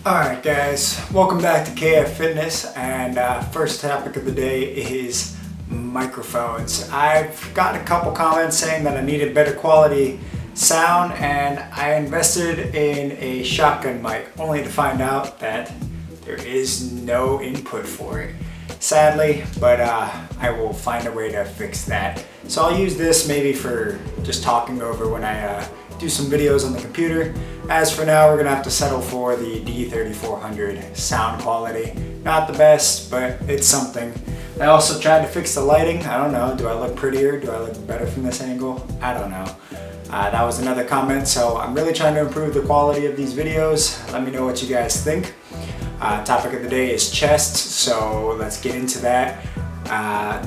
Alright guys, welcome back to KF Fitness, and first topic of the day is microphones. I've gotten a couple comments saying that I needed better quality sound, and I invested in a shotgun mic only to find out that there is no input for it. Sadly, but I will find a way to fix that. So I'll use this maybe for just talking over when I do some videos on the computer. As for now, we're gonna have to settle for the D3400 sound quality. Not the best, but it's something. I also tried to fix the lighting. I don't know, do I look prettier? Do I look better from this angle? I don't know. That was another comment, so I'm really trying to improve the quality of these videos. Let me know what you guys think. Topic of the day is chest, so let's get into that.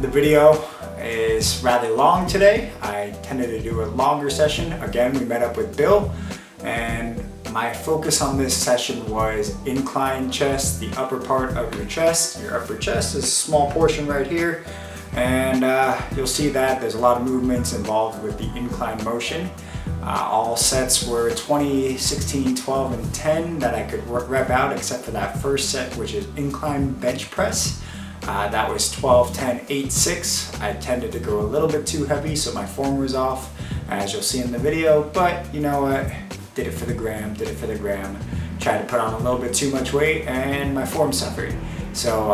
The video is rather long today. I tended to do a longer session. Again, we met up with Bill, and my focus on this session was incline chest, the upper part of your chest. Your upper chest is a small portion right here, and you'll see that there's a lot of movements involved with the incline motion. All sets were 20, 16, 12, and 10 that I could rep out, except for that first set, which is incline bench press. That was 12, 10, 8, 6. I tended to go a little bit too heavy, so my form was off, as you'll see in the video, but you know what? Did it for the gram, did it for the gram. Tried to put on a little bit too much weight, and my form suffered. So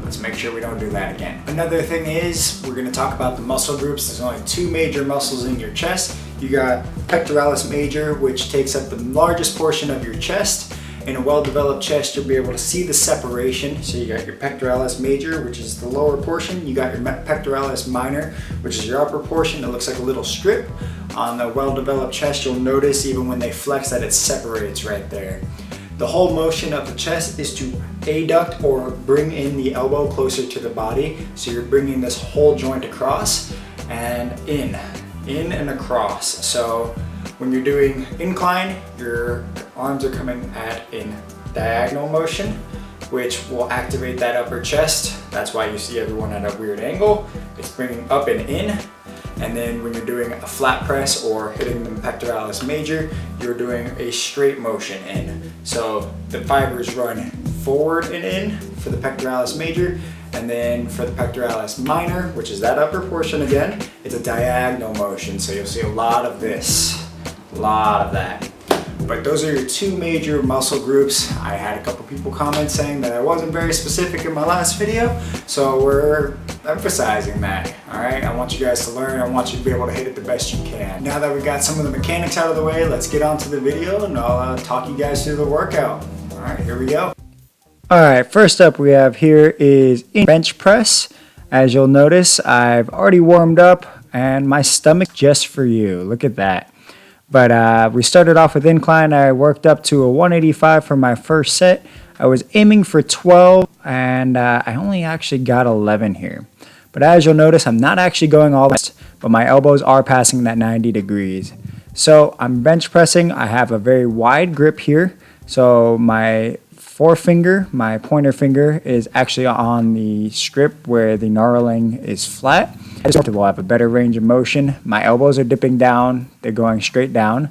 let's make sure we don't do that again. Another thing is, we're gonna talk about the muscle groups. There's only two major muscles in your chest. You got pectoralis major, which takes up the largest portion of your chest. In a well-developed chest, you'll be able to see the separation. So you got your pectoralis major, which is the lower portion. You got your pectoralis minor, which is your upper portion. It looks like a little strip. On the well-developed chest, you'll notice even when they flex that it separates right there. The whole motion of the chest is to adduct or bring in the elbow closer to the body. So you're bringing this whole joint across and in and across. So when you're doing incline, your arms are coming at in diagonal motion, which will activate that upper chest. That's why you see everyone at a weird angle. It's bringing up and in. And then when you're doing a flat press or hitting the pectoralis major, you're doing a straight motion in. So the fibers run forward and in for the pectoralis major, and then for the pectoralis minor, which is that upper portion again, it's a diagonal motion. So you'll see a lot of this, a lot of that. But those are your two major muscle groups. I had a couple people comment saying that I wasn't very specific in my last video, so we're emphasizing that. All right, I want you guys to learn. I want you to be able to hit it the best you can. Now that we got some of the mechanics out of the way, let's get on to the video, and I'll talk you guys through the workout. All right, here we go. All right, first up we have here is bench press. As you'll notice, I've already warmed up, and my stomach just for you. Look at that. But we started off with incline. I worked up to a 185 for my first set. I was aiming for 12, and I only actually got 11 here. But as you'll notice, I'm not actually going all the way, but my elbows are passing that 90 degrees. So I'm bench pressing. I have a very wide grip here. So my forefinger, my pointer finger, is actually on the strip where the knurling is flat. I just will have a better range of motion. My elbows are dipping down, they're going straight down.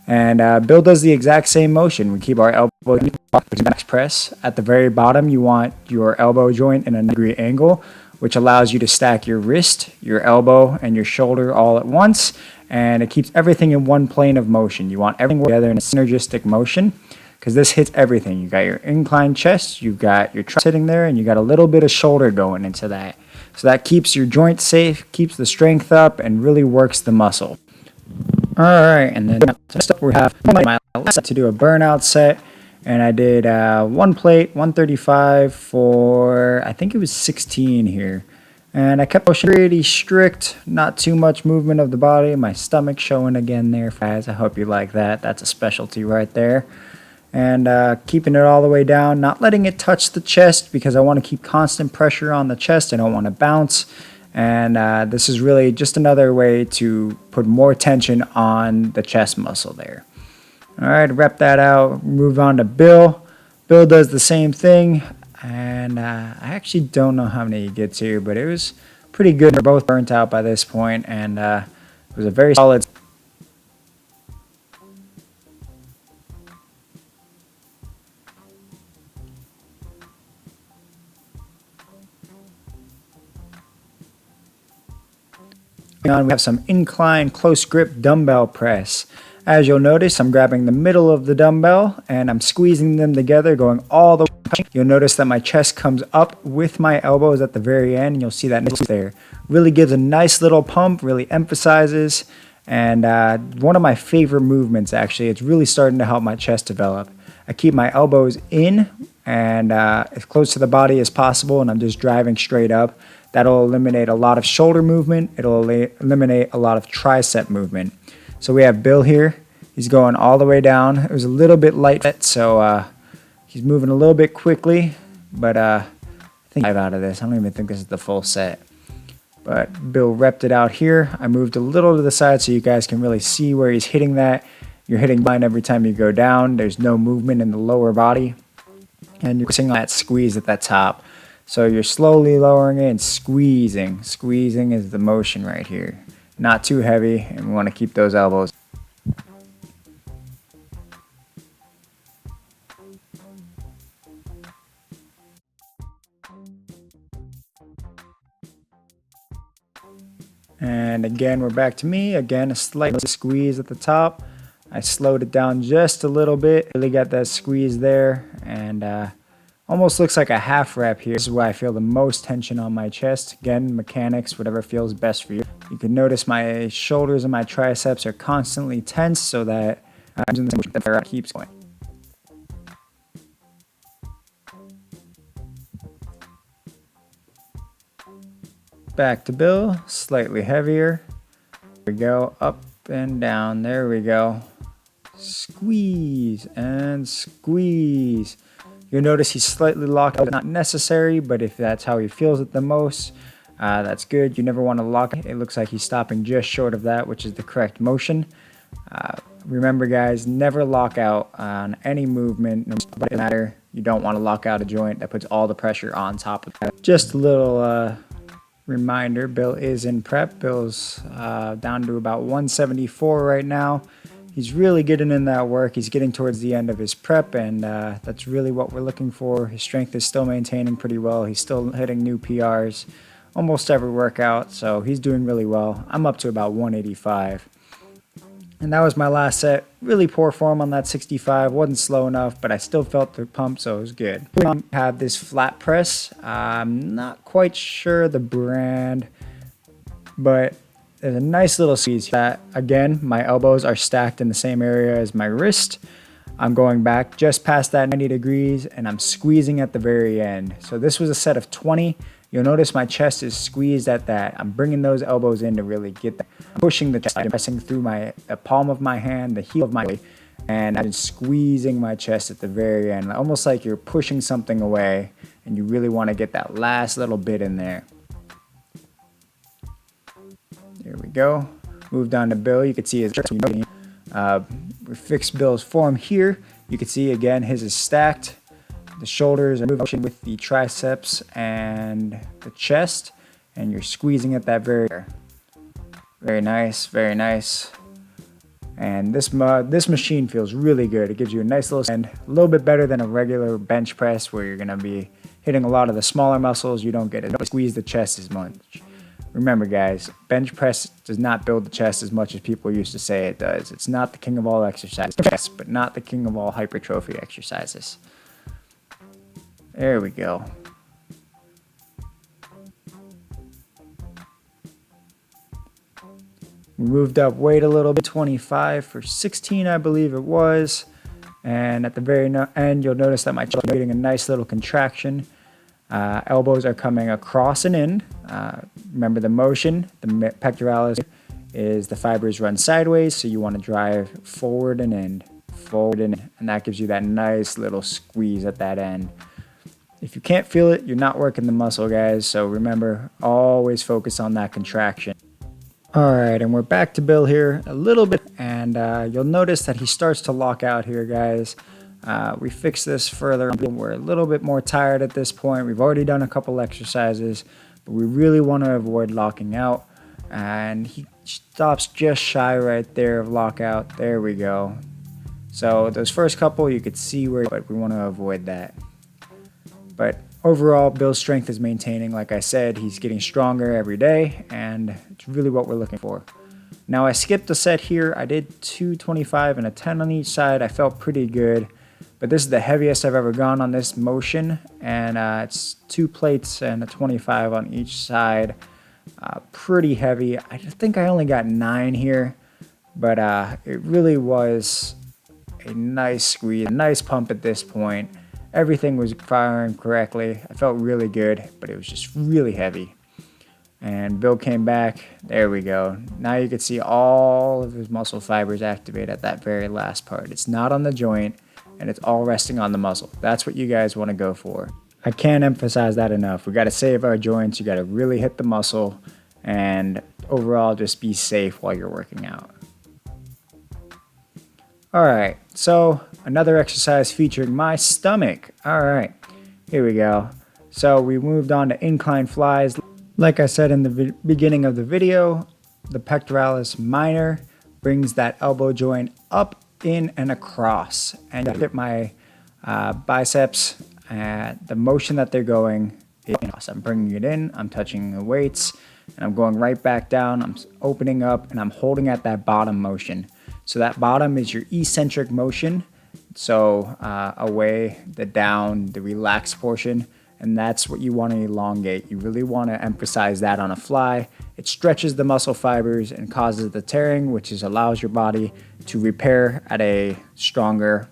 And Bill does the exact same motion. We keep our elbow in the back press. At the very bottom, you want your elbow joint in a 90-degree angle, which allows you to stack your wrist, your elbow, and your shoulder all at once. And it keeps everything in one plane of motion. You want everything together in a synergistic motion, because this hits everything. You got your inclined chest, you've got your tricep sitting there, and you got a little bit of shoulder going into that. So that keeps your joint safe, keeps the strength up, and really works the muscle. All right, and then next up we have my last set to do a burnout set, and I did one plate, 135 for, I think it was 16 here. And I kept motion pretty strict, not too much movement of the body. My stomach showing again there, guys. I hope you like that. That's a specialty right there. And keeping it all the way down, not letting it touch the chest because I want to keep constant pressure on the chest. I don't want to bounce. And this is really just another way to put more tension on the chest muscle there. All right, rep that out. Move on to Bill. Bill does the same thing. And I actually don't know how many he gets here, but it was pretty good. We're both burnt out by this point, and it was a very solid. On, we have some incline close grip dumbbell press. As you'll notice, I'm grabbing the middle of the dumbbell and I'm squeezing them together, going all the way. You'll notice that my chest comes up with my elbows at the very end, and you'll see that there. Really gives a nice little pump, really emphasizes, and one of my favorite movements actually. It's really starting to help my chest develop. I keep my elbows in and as close to the body as possible, and I'm just driving straight up. That'll eliminate a lot of shoulder movement. It'll eliminate a lot of tricep movement. So we have Bill here. He's going all the way down. It was a little bit light, so he's moving a little bit quickly, but I think 5 out of this. I don't even think this is the full set. But Bill repped it out here. I moved a little to the side so you guys can really see where he's hitting that. You're hitting line every time you go down. There's no movement in the lower body. And you're seeing that squeeze at that top. So you're slowly lowering it and squeezing. Squeezing is the motion right here. Not too heavy, and we want to keep those elbows. And again, we're back to me. Again, a slight squeeze at the top. I slowed it down just a little bit. Really got that squeeze there, and almost looks like a half rep here. This is where I feel the most tension on my chest. Again, mechanics, whatever feels best for you. You can notice my shoulders and my triceps are constantly tense so that the keeps going. Back to Bill, slightly heavier. There we go, up and down. There we go. Squeeze and squeeze. You'll notice he's slightly locked out. Not necessary, but if that's how he feels it the most, that's good. You never want to lock it. It looks like he's stopping just short of that, which is the correct motion. Remember, guys, never lock out on any movement. No matter. You don't want to lock out a joint. That puts all the pressure on top of that. Just a little reminder, Bill is in prep. Bill's down to about 174 right now. He's really getting in that work. He's getting towards the end of his prep, and that's really what we're looking for. His strength is still maintaining pretty well. He's still hitting new PRs almost every workout, so he's doing really well. I'm up to about 185. And that was my last set. Really poor form on that 65. Wasn't slow enough, but I still felt the pump, so it was good. We have this flat press. I'm not quite sure the brand, but there's a nice little squeeze. That again, my elbows are stacked in the same area as my wrist. I'm going back just past that 90 degrees, and I'm squeezing at the very end. So this was a set of 20. You'll notice my chest is squeezed at that. I'm bringing those elbows in to really get that. I'm pushing the chest, I'm pressing through the palm of my hand, the heel of my leg, and I'm squeezing my chest at the very end, almost like you're pushing something away, and you really want to get that last little bit in there. There we go. Moved on to Bill. You can see his we fixed Bill's form here. You can see again his is stacked. The shoulders are moving with the triceps and the chest, and you're squeezing at that very nice, very nice. And this machine feels really good. It gives you a nice little stand, a little bit better than a regular bench press where you're gonna be hitting a lot of the smaller muscles. You don't squeeze the chest as much. Remember, guys, bench press does not build the chest as much as people used to say it does. It's not the king of all exercises, but not the king of all hypertrophy exercises. There we go. We moved up weight a little bit, 25 for 16, I believe it was. And at the very end, you'll notice that my chest is getting a nice little contraction. Elbows are coming across and in. Remember the motion, the pectoralis is the fibers run sideways, so you want to drive forward and in, and that gives you that nice little squeeze at that end. If you can't feel it, you're not working the muscle, guys, so remember, always focus on that contraction. Alright, and we're back to Bill here a little bit, and you'll notice that he starts to lock out here, guys. We fixed this further. We're a little bit more tired at this point. We've already done a couple exercises, but we really want to avoid locking out. And he stops just shy right there of lockout. There we go. So those first couple, you could see where, but we want to avoid that. But Overall, Bill's strength is maintaining. Like I said, he's getting stronger every day, and it's really what we're looking for. Now, I skipped a set here. I did 225 and a 10 on each side. I felt pretty good, but this is the heaviest I've ever gone on this motion, and it's 2 plates and a 25 on each side. Pretty heavy. I think I only got 9 here, but it really was a nice squeeze, a nice pump at this point. Everything was firing correctly. I felt really good, but it was just really heavy. And Bill came back. There we go. Now you can see all of his muscle fibers activate at that very last part. It's not on the joint, and it's all resting on the muscle. That's what you guys want to go for. I can't emphasize that enough. We got to save our joints. You got to really hit the muscle, and overall just be safe while you're working out. All right, so another exercise featuring my stomach. All right, here we go. So we moved on to incline flies. Like I said in the beginning of the video, the pectoralis minor brings that elbow joint up, in, and across. And I hit my biceps, the motion that they're going, I'm bringing it in, I'm touching the weights, and I'm going right back down. I'm opening up, and I'm holding at that bottom motion. So that bottom is your eccentric motion. So away, the down, the relaxed portion. And that's what you want to elongate. You really want to emphasize that on a fly. It stretches the muscle fibers and causes the tearing, which allows your body to repair at a stronger,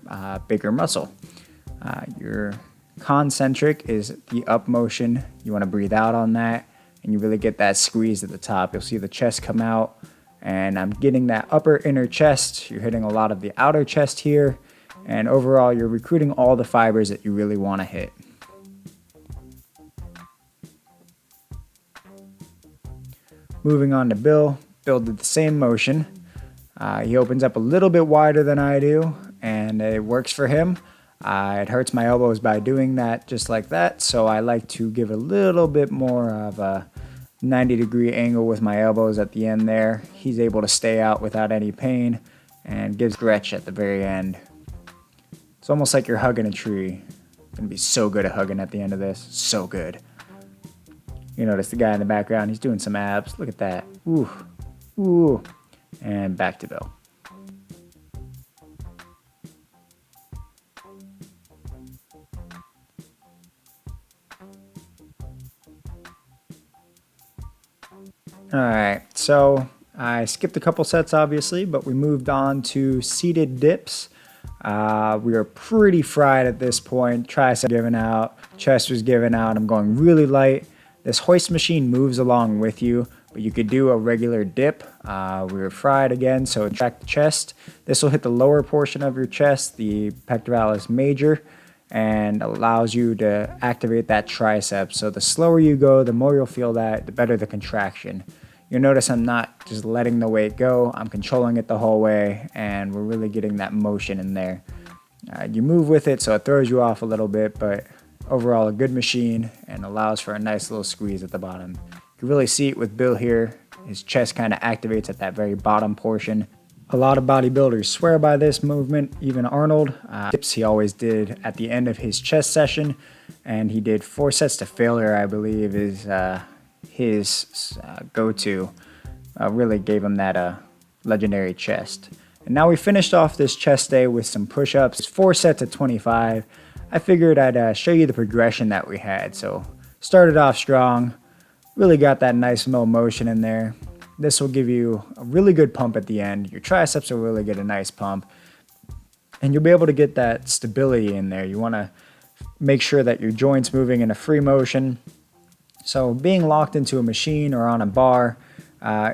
bigger muscle. Your concentric is the up motion. You want to breathe out on that, and you really get that squeeze at the top. You'll see the chest come out, and I'm getting that upper inner chest. You're hitting a lot of the outer chest here, and overall you're recruiting all the fibers that you really want to hit. Moving on to Bill. Bill did the same motion. He opens up a little bit wider than I do, and it works for him. It hurts my elbows by doing that just like that, so I like to give a little bit more of a 90-degree angle with my elbows at the end there. He's able to stay out without any pain and gives stretch at the very end. It's almost like you're hugging a tree. I'm gonna be so good at hugging at the end of this. So good. You notice the guy in the background, he's doing some abs. Look at that. Ooh. Ooh. And back to Bill. Alright, so I skipped a couple sets obviously, but we moved on to seated dips. We were pretty fried at this point. Tricep giving out, chest was giving out. I'm going really light. This hoist machine moves along with you, but you could do a regular dip. We were fried again, so track the chest. This will hit the lower portion of your chest, the pectoralis major, and allows you to activate that tricep. So the slower you go, the more you'll feel that, the better the contraction. You'll notice I'm not just letting the weight go, I'm controlling it the whole way, and we're really getting that motion in there. You move with it, so it throws you off a little bit, but overall a good machine and allows for a nice little squeeze at the bottom. You can really see it with Bill here. His chest kind of activates at that very bottom portion. A lot of bodybuilders swear by this movement, even Arnold. Dips he always did at the end of his chest session, and he did 4 sets to failure, I believe, is his go-to. Really gave him that legendary chest. And now we finished off this chest day with some push-ups, 4 sets of 25. I figured I'd show you the progression that we had. So started off strong, really got that nice low motion in there. This will give you a really good pump at the end. Your triceps will really get a nice pump, and you'll be able to get that stability in there. You want to make sure that your joints moving in a free motion. So being locked into a machine or on a bar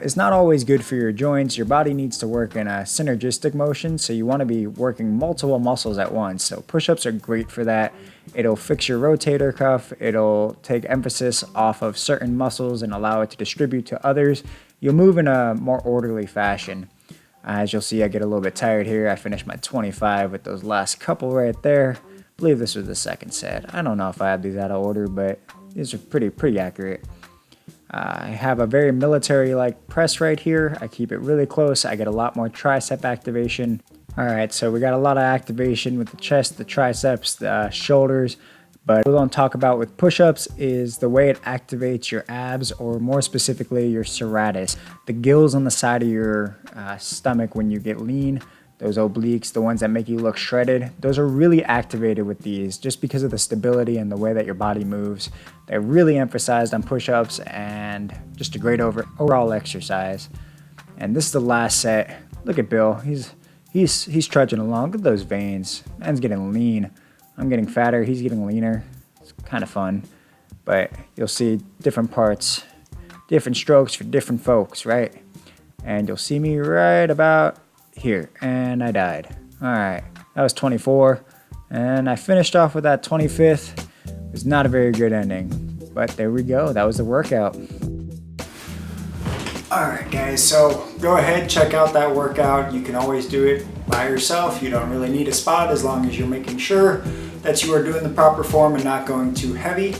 is not always good for your joints. Your body needs to work in a synergistic motion, so you want to be working multiple muscles at once. So push-ups are great for that. It'll fix your rotator cuff. It'll take emphasis off of certain muscles and allow it to distribute to others. You'll move in a more orderly fashion. As you'll see, I get a little bit tired here. I finished my 25 with those last couple right there. I believe this was the second set. I don't know if I have these out of order, but these are pretty accurate. I have a very military-like press right here. I keep it really close. I get a lot more tricep activation. All right, so we got a lot of activation with the chest, the triceps, the shoulders. But what we're going to talk about with push-ups is the way it activates your abs, or more specifically your serratus, the gills on the side of your stomach when you get lean. Those obliques, the ones that make you look shredded, those are really activated with these just because of the stability and the way that your body moves. They're really emphasized on push-ups and just a great overall exercise. And this is the last set. Look at Bill. He's trudging along. Look at those veins. Man's getting lean. I'm getting fatter. He's getting leaner. It's kind of fun. But you'll see different parts, different strokes for different folks, right? And you'll see me right about here, and I died. All right, that was 24, and I finished off with that 25th. It was not a very good ending, but there we go. That was the workout. All right, guys, so go ahead, check out that workout. You can always do it by yourself. You don't really need a spot as long as you're making sure that you are doing the proper form and not going too heavy.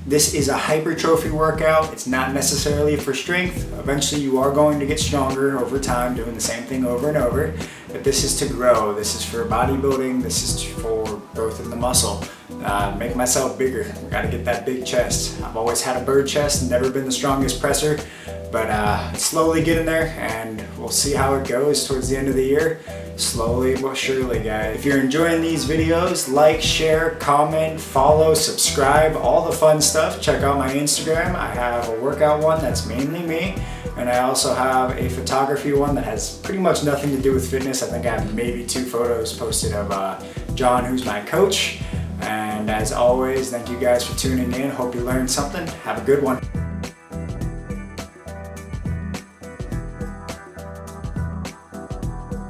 This is a hypertrophy workout. It's not necessarily for strength. Eventually you are going to get stronger over time doing the same thing over and over, but this is to grow. This is for bodybuilding. This is for growth in the muscle. Make myself bigger. Gotta get that big chest. I've always had a bird chest and never been the strongest presser, but slowly getting there, and we'll see how it goes towards the end of the year. Slowly but surely, guys. If you're enjoying these videos, like, share, comment, follow, subscribe, all the fun stuff. Check out my Instagram. I have a workout one that's mainly me, and I also have a photography one that has pretty much nothing to do with fitness. I think I have maybe 2 photos posted of John, who's my coach. And as always, thank you guys for tuning in. Hope you learned something. Have a good one.